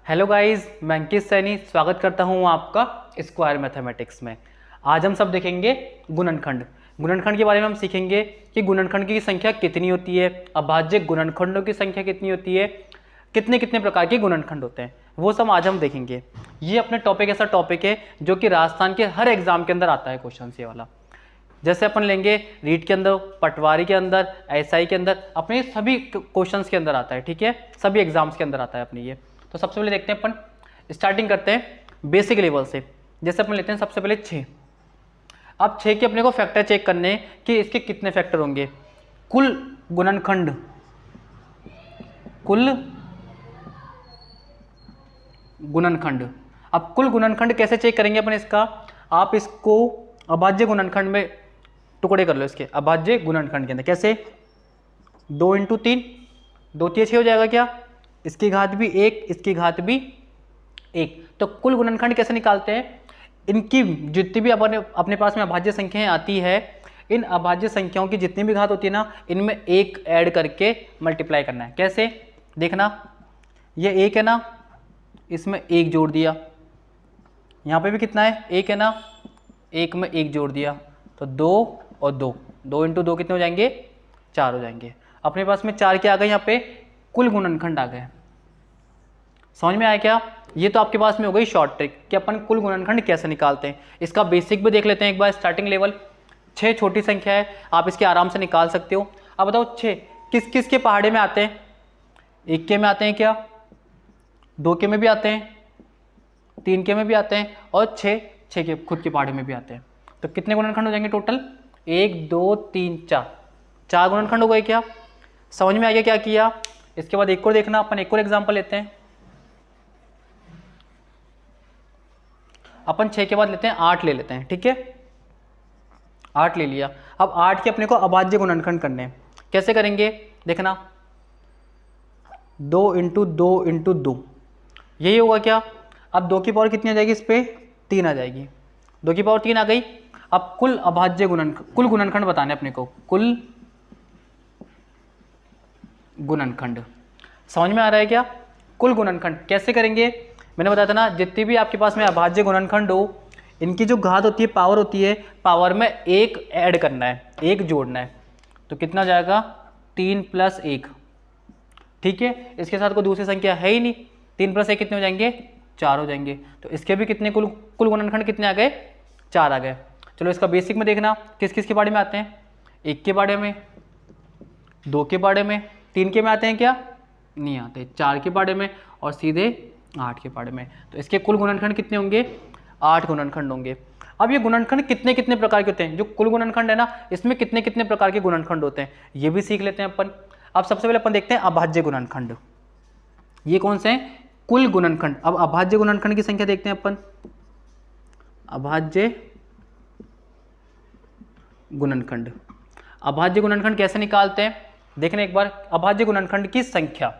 Hello guys, मैं अंकित सैनी स्वागत करता हूं आपका स्क्वायर मैथमेटिक्स में। आज हम सब देखेंगे गुणनखंड। गुणनखंड के बारे में हम सीखेंगे कि गुणनखंड की संख्या कितनी होती है, अभाज्य गुणनखंडों की संख्या कितनी होती है, कितने कितने प्रकार के गुणनखंड होते हैं, वो सब आज हम देखेंगे। ये अपने टॉपिक ऐसा टॉपिक है जो कि राजस्थान के हर एग्जाम के अंदर आता है क्वेश्चन ये वाला। जैसे अपन लेंगे रीट के अंदर, पटवारी के अंदर, एसआई के अंदर, अपने सभी क्वेश्चंस के अंदर आता है। ठीक है, सभी एग्जाम्स के अंदर आता है अपने ये। तो सबसे पहले देखते हैं अपन, स्टार्टिंग करते हैं बेसिक लेवल से। जैसे अपन लेते हैं सबसे पहले 6। अब 6 के अपने को फैक्टर चेक करने हैं कि इसके कितने फैक्टर होंगे। कुल गुणनखंड, कुल गुणनखंड। अब कुल गुणनखंड कैसे चेक करेंगे अपन इसका, आप इसको अभाज्य गुणनखंड में टुकड़े कर लो। इसके अभाज्य गुणनखंड के अंदर कैसे, 2 × 3, 2 × 6 हो जाएगा क्या, इसकी घात भी 1, इसकी घात भी 1। तो कुल गुणनखंड कैसे निकालते हैं, इनकी जितनी भी अपने पास में अभाज्य संख्याएं आती है, इन अभाज्य संख्याओं की जितनी भी घात होती है ना, इनमें 1 ऐड करके मल्टीप्लाई करना है। कैसे देखना, ये 1 है ना, इसमें 1 जोड़ दिया, यहाँ पे भी कितना है 1 है ना, 1 में 1 जोड़ दिया, तो 2 और 2, 2 × 2 कितने हो जाएंगे, 4 हो जाएंगे। अपने पास में 4 क्या आ गए, यहाँ पे कुल गुणनखंड आ गए। समझ में आया क्या, ये तो आपके पास में हो गई शॉर्ट ट्रिक कि अपन कुल गुणनखंड कैसे निकालते हैं। इसका बेसिक भी देख लेते हैं एक बार, स्टार्टिंग लेवल। 6 छोटी संख्या है, आप इसके आराम से निकाल सकते हो। अब बताओ 6 किस किस के पहाड़े में आते हैं, 1 के में आते हैं क्या, 2 के में भी आते हैं, 3 के में भी आते हैं, और 6 के खुद के पहाड़े में भी आते हैं। तो कितने गुणनखंड हो जाएंगे टोटल, 1 2 3 4, 4 गुणनखंड हो गए क्या। समझ में आ गया क्या किया। इसके बाद एक और देखना, अपन एक और एग्जांपल लेते हैं। अपन 6 के बाद लेते हैं 8 ले लेते हैं। ठीक है, 8 ले लिया। अब 8 के अपने को अभाज्य गुणनखंड करने हैं। कैसे करेंगे देखना, 2 × 2 × 2, यही होगा क्या। अब 2 की पावर कितनी आ जाएगी, इस पे 3 आ जाएगी, 2 की पावर 3 आ गई। अब कुल अभाज्य गुणनखंड, कुल गुणनखंड बताने अपने को, कुल गुणनखंड। समझ में आ रहा है क्या, कुल गुणनखंड कैसे करेंगे, मैंने बताया था ना, जितनी भी आपके पास में अभाज्य गुणनखंड हो, इनकी जो घात होती है, पावर होती है, पावर में 1 ऐड करना है, 1 जोड़ना है। तो कितना हो जाएगा, 3 + 1। ठीक है, इसके साथ कोई दूसरी संख्या है ही नहीं, 3 + 1 कितने हो जाएंगे, 4 हो जाएंगे। तो इसके भी कितने कुल गुणनखंड कितने आ गए, 4 आ गए। चलो इसका बेसिक में देखना, किस किस के बारे में आते हैं, 1 के बारे में, 2 के बारे में, 3 के में आते हैं क्या, नहीं आते, 4 के बारे में, और सीधे 8 के बारे में। तो इसके कुल गुणनखंड कितने होंगे, 8 गुणनखंड होंगे। अब ये गुणनखंड कितने कितने प्रकार के होते हैं, जो कुल गुणनखंड है ना, इसमें कितने कितने प्रकार के गुणनखंड होते हैं, ये भी सीख लेते हैं अपन। अब सबसे पहले अपन देखते हैं अभाज्य गुणनखंड। ये कौन से हैं, कुल गुणनखंड। अब अभाज्य गुणनखंड की संख्या देखते हैं अपन, अभाज्य गुणनखंड। अभाज्य गुणनखंड कैसे निकालते हैं देखना एक बार, अभाज्य गुणनखंड की संख्या,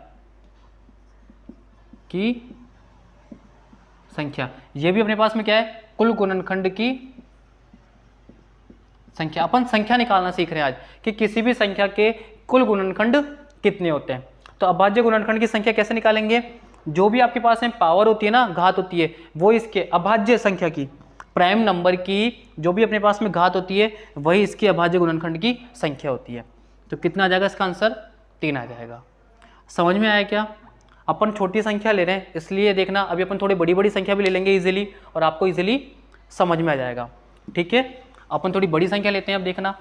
ये भी अपने पास में क्या है, कुल गुणनखंड की संख्या। अपन संख्या निकालना सीख रहे हैं आज कि किसी भी संख्या के कुल गुणनखंड कितने होते हैं। तो अभाज्य गुणनखंड की संख्या कैसे निकालेंगे, जो भी आपके पास में पावर होती है ना, घात होती है, वो इसके अभाज्य संख्या की, प्राइम नंबर की जो भी अपने पास में घात होती है, वही इसकी अभाज्य गुणनखंड की संख्या होती है। तो कितना आ जाएगा इसका आंसर, 3 आ जाएगा। समझ में आया क्या, अपन छोटी संख्या ले रहे हैं इसलिए देखना, अभी अपन थोड़ी बड़ी बड़ी संख्या भी ले लेंगे इजीली, और आपको इजीली समझ में आ जाएगा। ठीक है, अपन थोड़ी बड़ी संख्या लेते हैं। अब देखना,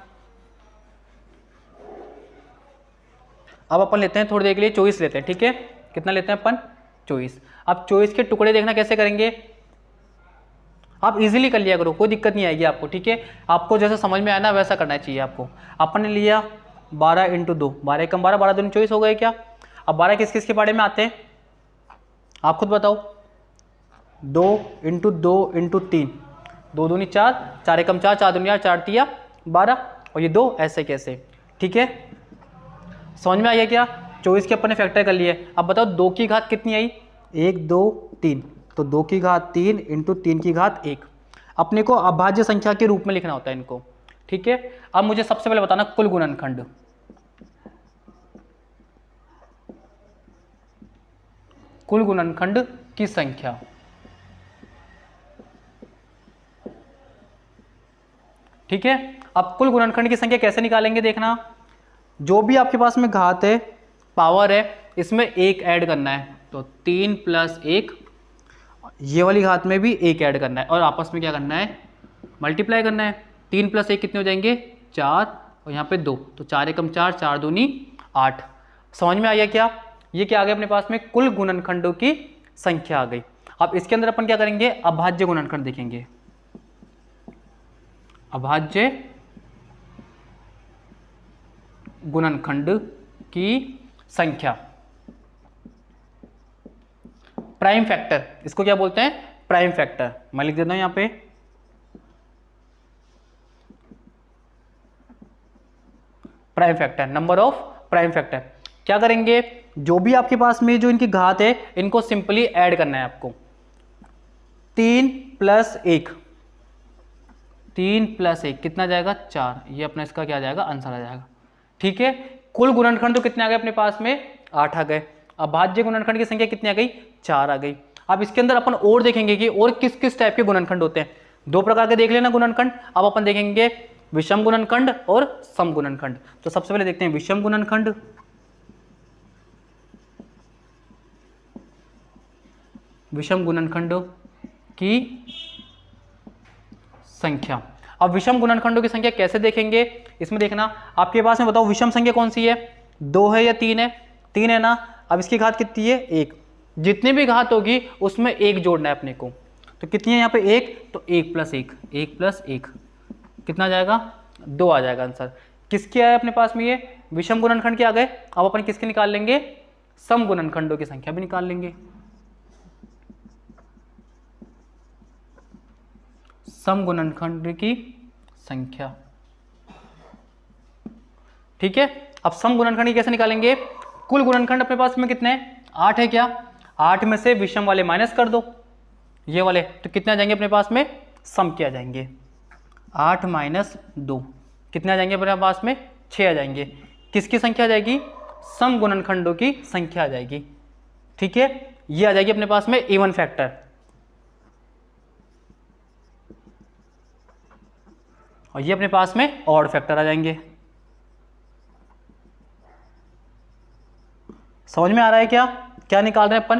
अब अपन लेते हैं थोड़ी देर के लिए 24 लेते हैं। ठीक है, कितना लेते हैं अपन, 24। अब 24 के टुकड़े देखना कैसे करेंगे, आप इजीली कर लिया करो, कोई दिक्कत नहीं आएगी आपको। ठीक है, आपको जैसे समझ में आया ना वैसा करना चाहिए आपको। अपन ने लिया 12 × 2, 12 × 12, 12 दूनी 24 हो गए क्या। अब 12 किस किस के बारे में आते हैं, आप खुद बताओ, 2 × 2 × 3, 2 दूनी 4, 4 एकम 4, 4 दूनी 4, 4 तिया 12, और ये 2 ऐसे कैसे। ठीक है, समझ में आ गया क्या, 24 के अपन ने फैक्टर कर लिए। अब बताओ 2 की घात कितनी आई, 1 2 3, तो 2 की घात 3 × 3 की घात 1। अपने को अभाज्य संख्या के रूप में लिखना होता है इनको। ठीक है, अब मुझे सबसे पहले बताना कुल गुणनखंड। कुल गुणनखंड की संख्या। ठीक है, अब कुल गुणनखंड की संख्या कैसे निकालेंगे देखना, जो भी आपके पास में घात है, पावर है, इसमें एक ऐड करना है, तो 3 + 1, ये वाली घात में भी एक ऐड करना है और आपस में क्या करना है, मल्टीप्लाई करना है। 3 + 1 कितने हो जाएंगे, 4, और यहाँ पे 2, तो 4 एकम 4, 4 दूनी 8। समझ में आ गया क्या, ये क्या आ गया अपने पास में, कुल गुणनखंडों की संख्या आ गई। अब इसके अंदर अपन क्या करेंगे, अभाज्य गुणनखंड देखेंगे, अभाज्य गुणनखंड की संख्या, प्राइम फैक्टर, इसको क्या बोलते हैं, प्राइम फैक्टर। मैं लिख देता हूं यहां पे, prime factor, number of prime factor. क्या करेंगे, जो भी आपके पास में जो इनकी घात है, इनको सिंपली ऐड करना है आपको। 3 + 1, 3 + 1 कितना जाएगा, 4, ये अपना इसका क्या जाएगा, आंसर आ जाएगा। ठीक है, कुल गुणनखंड तो कितने आ गए अपने पास में, 8 आ गए। अभाज्य गुणनखंड की संख्या कितनी आ गई, 4 आ गई। अब इसके अंदर अपन और देखेंगे कि और किस किस टाइप के गुणनखंड होते हैं। 2 प्रकार के देख लेना गुणनखंड, अब अपन देखेंगे विषम गुणनखंड और सम गुणनखंड। तो सबसे पहले देखते हैं विषम गुणनखंड। विषम गुणनखंडों की संख्या। अब विषम गुणनखंडों की संख्या कैसे देखेंगे, इसमें देखना, आपके पास में बताओ विषम संख्या कौन सी है, 2 है या 3 है, 3 है ना। अब इसकी घात कितनी है, 1, जितनी भी घात होगी उसमें 1 जोड़ना है अपने को, तो कितनी है यहाँ पे 1, तो 1 + 1, 1 + 1 कितना जाएगा, 2 आ जाएगा आंसर। किसके आए अपने पास में, ये विषम गुणनखंड के आ गए। अब अपन किसके निकाल लेंगे, सम गुणनखंडों की संख्या भी निकाल लेंगे। सम गुणनखंड की संख्या, ठीक है। अब सम गुणनखंड की कैसे निकालेंगे, कुल गुणनखंड अपने पास में कितने हैं, 8 है क्या, 8 में से विषम वाले माइनस कर दो, ये वाले, तो कितने आ जाएंगे अपने पास में, सम के आ जाएंगे। 8 - 2 कितने आ जाएंगे अपने पास में, 6 आ जाएंगे। किसकी संख्या आ जाएगी, सम गुणनखंडों की संख्या आ जाएगी। ठीक है, ये आ जाएगी अपने पास में इवन फैक्टर, और ये अपने पास में ऑड फैक्टर आ जाएंगे। समझ में आ रहा है क्या, क्या निकाल रहे हैं अपन,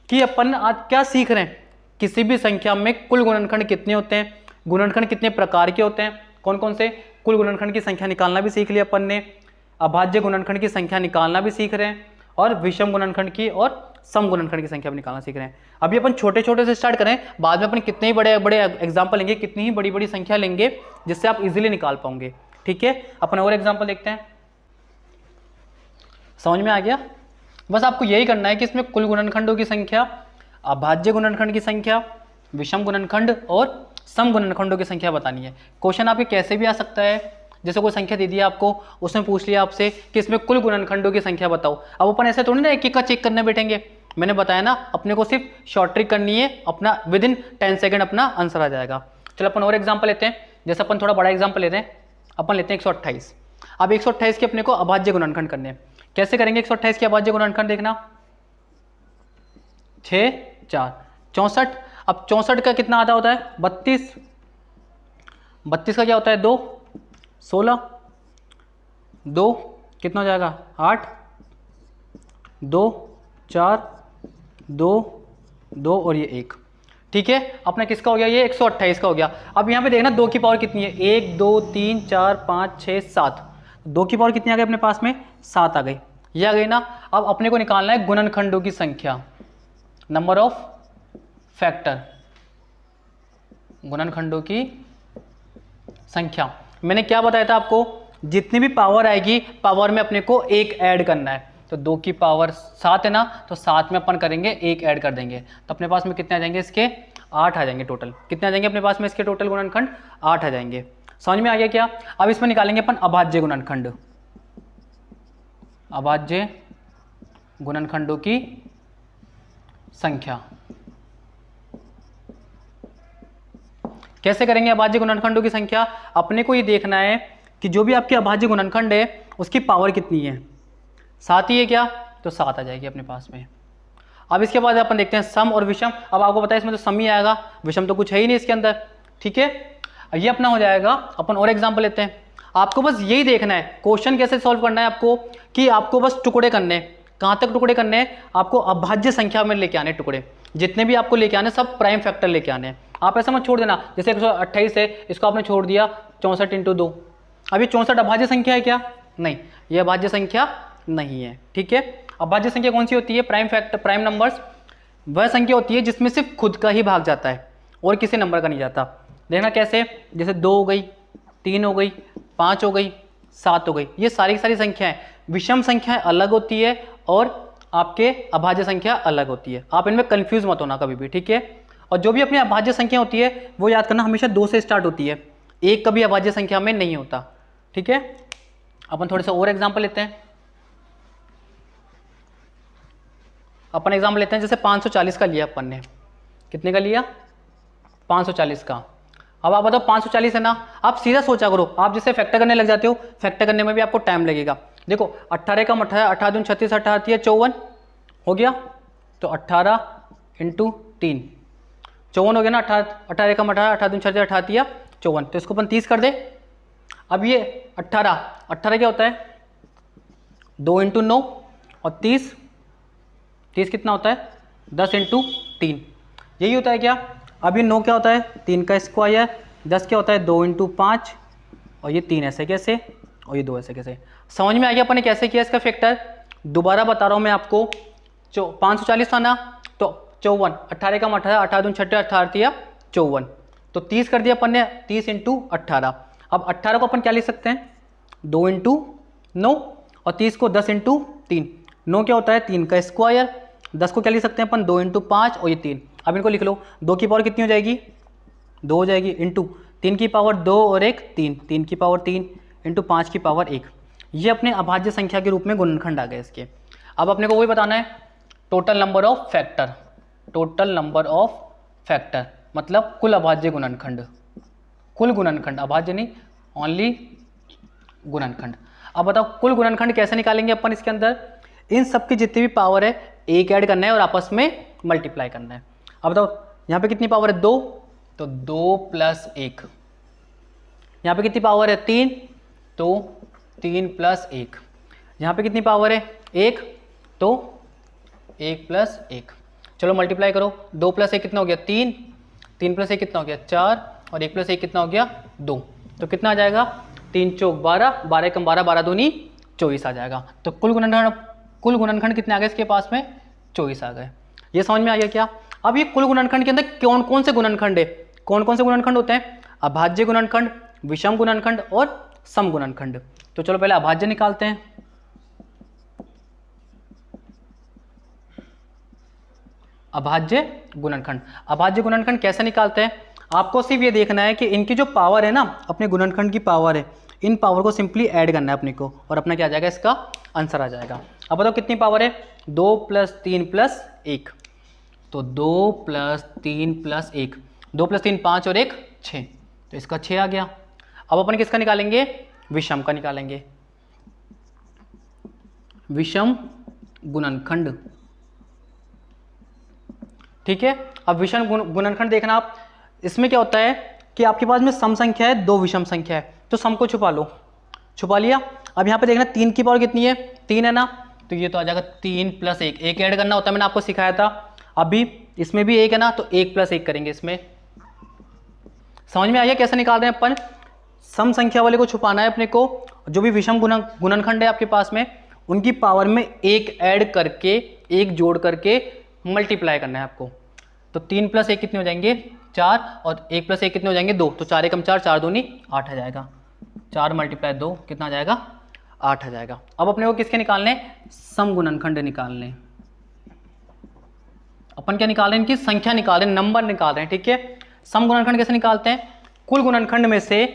कि अपन आज क्या सीख रहे हैं, किसी भी संख्या में कुल गुणनखंड कितने होते हैं, गुणनखंड कितने प्रकार के होते हैं, कौन कौन से, कुल गुणनखंड की संख्या निकालना भी सीख लिया अपन ने, अभाज्य गुणनखंड की संख्या निकालना भी सीख रहे हैं, और विषम गुणनखंड की और सम गुणनखंड की संख्या भी निकालना सीख रहे हैं। अभी अपन छोटे छोटे से स्टार्ट करें, बाद में अपन कितने ही बड़े बड़े एग्जाम्पल लेंगे, कितनी ही बड़ी बड़ी संख्या लेंगे, जिससे आप इजीली निकाल पाओगे। ठीक है, अपन और एग्जाम्पल देखते हैं। समझ में आ गया, बस आपको यही करना है कि इसमें कुल गुणनखंडों की संख्या, अभाज्य गुणनखंड की संख्या, विषम गुणनखंड और सम गुणनखंडों की संख्या बतानी है। क्वेश्चन आपके कैसे भी आ सकता है, जैसे कोई संख्या दे दी आपको, उसमें पूछ लिया आपसे कि इसमें कुल गुणनखंडों की संख्या बताओ। अब अपन ऐसे थोड़ी ना एक एक का चेक करने बैठेंगे, मैंने बताया ना, अपने को सिर्फ शॉर्ट ट्रिक करनी है, अपना विदिन 10 सेकंड अपना आंसर आ जाएगा। चलो अपन और एग्जाम्पल लेते हैं, जैसे अपन थोड़ा बड़ा एग्जाम्पल लेते हैं, अपन लेते हैं 128। अब 128 के अपने को अभाज्य गुणनखंड करने हैं, कैसे करेंगे 128 के अभाज्य गुणनखंड देखना, 6 4 64। अब 64 का कितना आधा होता है, 32, 32 का क्या होता है 2, 16, 2 कितना हो जाएगा 8, 2 4 2 2 और ये 1। ठीक है, अपना किसका हो गया, ये 128 का हो गया। अब यहाँ पे देखना 2 की पावर कितनी है, 1 2 3 4 5 6 7, 2 की पावर कितनी आ गई अपने पास में, 7 आ गई, ये आ गई ना। अब अपने को निकालना है गुणनखंडों की संख्या, नंबर ऑफ फैक्टर, गुणनखंडों की संख्या। मैंने क्या बताया था आपको, जितनी भी पावर आएगी, पावर में अपने को 1 ऐड करना है। तो 2 की पावर 7 है ना, तो 7 में अपन करेंगे 1 ऐड कर देंगे, तो अपने पास में कितने आ जाएंगे इसके, 8 आ जाएंगे टोटल। कितने आ जाएंगे अपने पास में इसके टोटल गुणनखंड, 8 आ जाएंगे। समझ में आ गया क्या। अब इसमें निकालेंगे अपन अभाज्य गुणनखंड, अभाज्य गुणनखंडों की संख्या। कैसे करेंगे अभाज्य गुणनखंडों की संख्या, अपने को ये देखना है कि जो भी आपके अभाज्य गुणनखंड है उसकी पावर कितनी है, 7 ही है क्या, तो 7 आ जाएगी अपने पास में। अब इसके बाद अपन देखते हैं सम और विषम। अब आपको पता है इसमें तो सम ही आएगा, विषम तो कुछ है ही नहीं इसके अंदर, ठीक है। ये अपना हो जाएगा। अपन और एग्जाम्पल लेते हैं। आपको बस यही देखना है क्वेश्चन कैसे सॉल्व करना है आपको, कि आपको बस टुकड़े करने हैं। कहाँ तक टुकड़े करने हैं? आपको अभाज्य संख्या में लेके आने टुकड़े, जितने भी आपको लेके आने सब प्राइम फैक्टर लेके आने हैं। आप ऐसा मत छोड़ देना, जैसे 128 है, इसको आपने छोड़ दिया 64 × 2। अब ये 64 अभाज्य संख्या है क्या? नहीं, ये अभाज्य संख्या नहीं है, ठीक है। अभाज्य संख्या कौन सी होती है? प्राइम फैक्टर, प्राइम नंबर्स वह संख्या होती है जिसमें सिर्फ खुद का ही भाग जाता है और किसी नंबर का नहीं जाता। देखना कैसे, जैसे 2 हो गई, 3 हो गई, 5 हो गई, 7 हो गई, ये सारी की सारी संख्याएं विषम संख्याएं अलग होती है और आपके अभाज्य संख्या अलग होती है। आप इनमें कंफ्यूज मत होना कभी भी, ठीक है। और जो भी अपनी अभाज्य संख्या होती है वो याद करना हमेशा 2 से स्टार्ट होती है, 1 कभी अभाज्य संख्या में नहीं होता, ठीक है। अपन थोड़े से और एग्जाम्पल लेते हैं। अपन एग्जाम्पल लेते हैं, जैसे 540 का लिया अपन ने। कितने का लिया? 540 का। अब आप बताओ 540 है ना, आप सीधा सोचा करो। आप जैसे फैक्टर करने लग जाते हो, फैक्टर करने में भी आपको टाइम लगेगा। देखो 18 का 18, 18 दूनी 36, 18 54 हो गया, तो 18 × 3 54 हो गया ना। 18 का 18, 18 दूनी 36, 18 54, तो इसको अपन 30 कर दे। अब ये 18 क्या होता है? 2 × 9 और 30 कितना होता है? 10 × 3, यही होता है क्या? अब ये 9 क्या होता है? 3 का स्क्वायर। 10 क्या होता है? 2 × 5, और ये 3 ऐसे कैसे, और ये 2 ऐसे कैसे। समझ में आ गया अपन ने कैसे किया इसका फैक्टर? दोबारा बता रहा हूँ मैं आपको। 540 था ना, तो 54, 18 का 18, 18 दूनी 36, 18 54, तो 30 कर दिया अपन ने, 30 × 18। अब 18 को अपन क्या लिख सकते हैं? 2 × 9 और 30 को 10 × 3। 9 क्या होता है? 3 का स्क्वायर। 10 को क्या लिख सकते हैं अपन? 2 × 5 और ये 3। अब इनको लिख लो। 2 की पावर कितनी हो जाएगी? 2 हो जाएगी, इंटू 3 की पावर 2 और 1 3, 3 की पावर 3 इंटू 5 की पावर 1। ये अपने अभाज्य संख्या के रूप में गुणनखंड आ गए इसके। अब अपने को वही बताना है total number of factor. Total number of factor मतलब कुल अभाज्य गुणनखंड, कुल गुणनखंड, अभाज्य नहीं, ओनली गुणनखंड। अब बताओ कुल गुणनखंड कैसे निकालेंगे अपन इसके अंदर? इन सब की जितनी भी पावर है एक ऐड करना है और आपस में मल्टीप्लाई करना है। अब बताओ यहाँ पे कितनी पावर है? 2, तो 2 + 1। यहाँ पे कितनी पावर है? 3, तो 3 + 1। यहाँ पे कितनी पावर है? 1, तो 1 + 1। चलो मल्टीप्लाई करो। 2 + 1 कितना हो गया? 3, 3 + 1 कितना हो गया? 4, और 1 + 1 कितना हो गया? 2। तो कितना आ जाएगा? 3 चौक 12, 12 कम 12, 12 दूनी 24 आ जाएगा। तो कुल गुणनखंड कितने आ गए इसके पास में? 24 आ गए। ये समझ में आ गया क्या? अब ये कुल गुणनखंड के अंदर कौन कौन से गुणनखंड है? कौन कौन से गुणनखंड होते हैं? अभाज्य गुणनखंड, विषम गुणनखंड और सम गुणनखंड। तो चलो पहले अभाज्य निकालते हैं। अभाज्य गुणनखंड। अभाज्य गुणनखंड कैसे निकालते हैं? आपको सिर्फ ये देखना है कि इनकी जो पावर है ना, अपने गुणनखंड की पावर है, इन पावर को सिंपली ऐड करना है अपने को, और अपना क्या आ जाएगा? इसका आंसर आ जाएगा। अब बताओ कितनी पावर है? 2 + 3 + 1, तो 2 + 3 + 1, 2 + 3 5 और 1 6, तो इसका 6 आ गया। अब अपन किसका निकालेंगे? विषम का निकालेंगे, विषम गुणनखंड, ठीक है। अब विषम गुणनखंड देखना आप, इसमें क्या होता है कि आपके पास में सम संख्या है, 2 विषम संख्या है, तो सम को छुपा लो, छुपा लिया। अब यहाँ पे देखना 3 की पावर कितनी है? 3 है ना, तो ये तो आ जाएगा 3 + 1, 1 ऐड करना होता है, मैंने आपको सिखाया था। अभी इसमें भी 1 है ना, तो 1 + 1 करेंगे इसमें। समझ में आ गया कैसे निकाल रहे हैं अपन? सम संख्या वाले को छुपाना है अपने को, जो भी विषम गुणनखंड है आपके पास में, उनकी पावर में 1 ऐड करके, 1 जोड़ करके मल्टीप्लाई करना है आपको। तो 3 + 1 कितने हो जाएंगे? 4, और 1 + 1 कितने हो जाएंगे? 2, तो 4 एकम 4, 4 दूनी 8 आ जाएगा। 4 × 2 कितना आ जाएगा? 8 आ जाएगा। अब अपने को किसके निकालने? सम गुणनखंड निकालने। अपन क्या निकाल रहे हैं? इनकी संख्या निकाल रहे हैं, नंबर निकाल रहे हैं, ठीक है। सम गुणनखंड कैसे निकालते हैं? कुल गुणनखंड में से,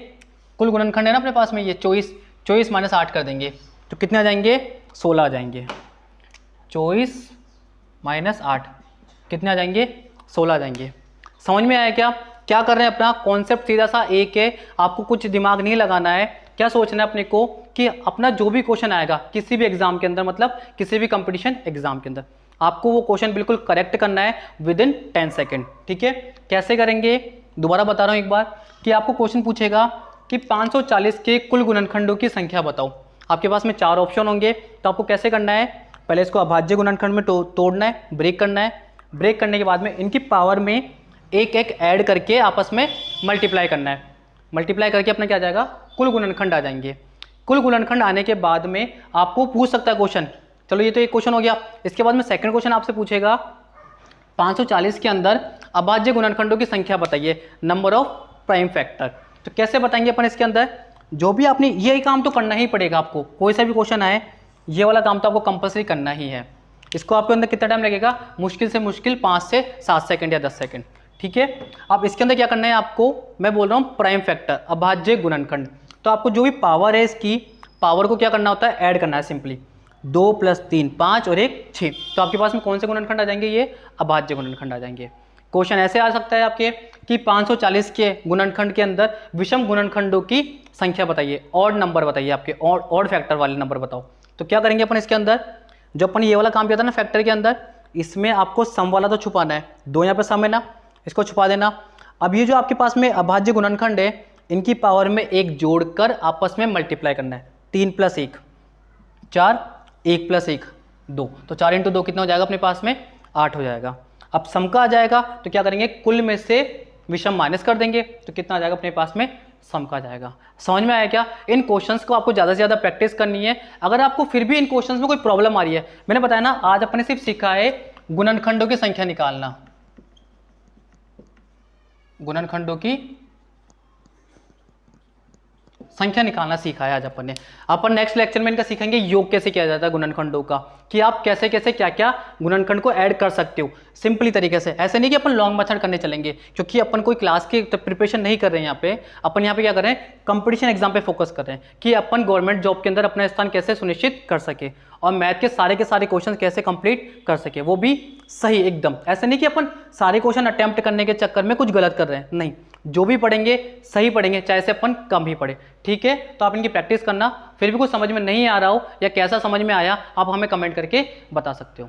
कुल गुणनखंड है ना अपने पास में, ये 24 - 8 कर देंगे, तो कितने आ जाएंगे? 16 आ जाएंगे। 24 - 8 कितने आ जाएंगे? 16 आ जाएंगे। समझ में आया क्या? क्या कर रहे हैं? अपना कॉन्सेप्ट सीधा सा एक है, आपको कुछ दिमाग नहीं लगाना है, क्या सोचना है अपने को कि अपना जो भी क्वेश्चन आएगा किसी भी एग्जाम के अंदर, मतलब किसी भी कंपटीशन एग्जाम के अंदर, आपको वो क्वेश्चन बिल्कुल करेक्ट करना है विद इन 10 सेकेंड। ठीक है, कैसे करेंगे, दोबारा बता रहा हूँ एक बार, कि आपको क्वेश्चन पूछेगा कि 540 के कुल गुणनखंडों की संख्या बताओ। आपके पास में 4 ऑप्शन होंगे, तो आपको कैसे करना है, पहले इसको अभाज्य गुणनखंड में तोड़ना है, ब्रेक करना है, ब्रेक करने के बाद में इनकी पावर में एक एक ऐड करके आपस में मल्टीप्लाई करना है, मल्टीप्लाई करके अपना क्या आ जाएगा, कुल गुणनखंड आ जाएंगे। कुल गुणनखंड आने के बाद में आपको पूछ सकता है क्वेश्चन, चलो ये तो एक क्वेश्चन हो गया, इसके बाद में सेकंड क्वेश्चन आपसे पूछेगा 540 के अंदर अभाज्य गुणनखंडों की संख्या बताइए, नंबर ऑफ प्राइम फैक्टर। तो कैसे बताएंगे अपन इसके अंदर, जो भी आपने यही काम तो करना ही पड़ेगा आपको, कोई सा भी क्वेश्चन आए ये वाला काम तो आपको कंपलसरी करना ही है। इसको आपके अंदर कितना टाइम लगेगा, मुश्किल से मुश्किल 5 से 7 सेकंड या 10 सेकंड। ठीक है, अब इसके अंदर क्या करना है आपको, मैं बोल रहा हूँ प्राइम फैक्टर, अभाज्य गुणनखंड। तो आपको जो भी पावर है इसकी पावर को क्या करना होता है, ऐड करना है सिंपली, 2 + 3 5 और 1 6। तो आपके पास में कौन से गुणनखंड आ जाएंगे, ये अभाज्य गुणनखंड आ जाएंगे। क्वेश्चन ऐसे आ सकता है आपके कि 540 के गुणनखंड के अंदर विषम गुणनखंडों की संख्या बताइए, ऑड नंबर बताइए, आपके ऑड फैक्टर वाले नंबर बताओ। तो क्या करेंगे अपन इसके अंदर, जो अपन ये वाला काम किया था ना फैक्टर के अंदर, इसमें आपको सम वाला तो छुपाना है, 2 यहाँ पे सम है ना, इसको छुपा देना। अब ये जो आपके पास में अभाज्य गुणनखंड है, इनकी पावर में 1 जोड़कर आपस में मल्टीप्लाई करना है, 3 + 1 4, 1 + 1 2, तो 4 × 2 कितना हो जाएगा अपने पास में, 8 हो जाएगा। अब सम का आ जाएगा तो क्या करेंगे, कुल में से विषम माइनस कर देंगे, तो कितना आ जाएगा अपने पास में, सम का आ जाएगा। समझ में आया क्या, इन क्वेश्चंस को आपको ज़्यादा से ज़्यादा प्रैक्टिस करनी है। अगर आपको फिर भी इन क्वेश्चंस में कोई प्रॉब्लम आ रही है, मैंने बताया ना आज अपने सिर्फ सीखा है गुणनखंडों की संख्या निकालना, गुणनखंडों की संख्या निकालना सीखा है आज अपन ने। अपन नेक्स्ट लेक्चर में इनका सीखेंगे योग कैसे किया जाता है गुणनखंडों का, कि आप कैसे कैसे क्या क्या गुणनखंड को ऐड कर सकते हो सिंपली तरीके से। ऐसे नहीं कि अपन लॉन्ग मेथड करने चलेंगे, क्योंकि अपन कोई क्लास की प्रिपरेशन नहीं कर रहे हैं यहाँ पे, अपन यहाँ पे क्या कर रहे हैं, कंपटीशन एग्जाम पे फोकस कर रहे हैं कि अपन गवर्नमेंट जॉब के अंदर अपना स्थान कैसे सुनिश्चित कर सके और मैथ के सारे क्वेश्चन कैसे कंप्लीट कर सके, वो भी सही एकदम। ऐसे नहीं कि अपन सारे क्वेश्चन अटेम्प्ट करने के चक्कर में कुछ गलत कर रहे हैं, नहीं, जो भी पढ़ेंगे सही पढ़ेंगे, चाहे से अपन कम ही पढ़े। ठीक है, तो आप इनकी प्रैक्टिस करना, फिर भी कुछ समझ में नहीं आ रहा हो या कैसा समझ में आया आप हमें कमेंट करके बता सकते हो।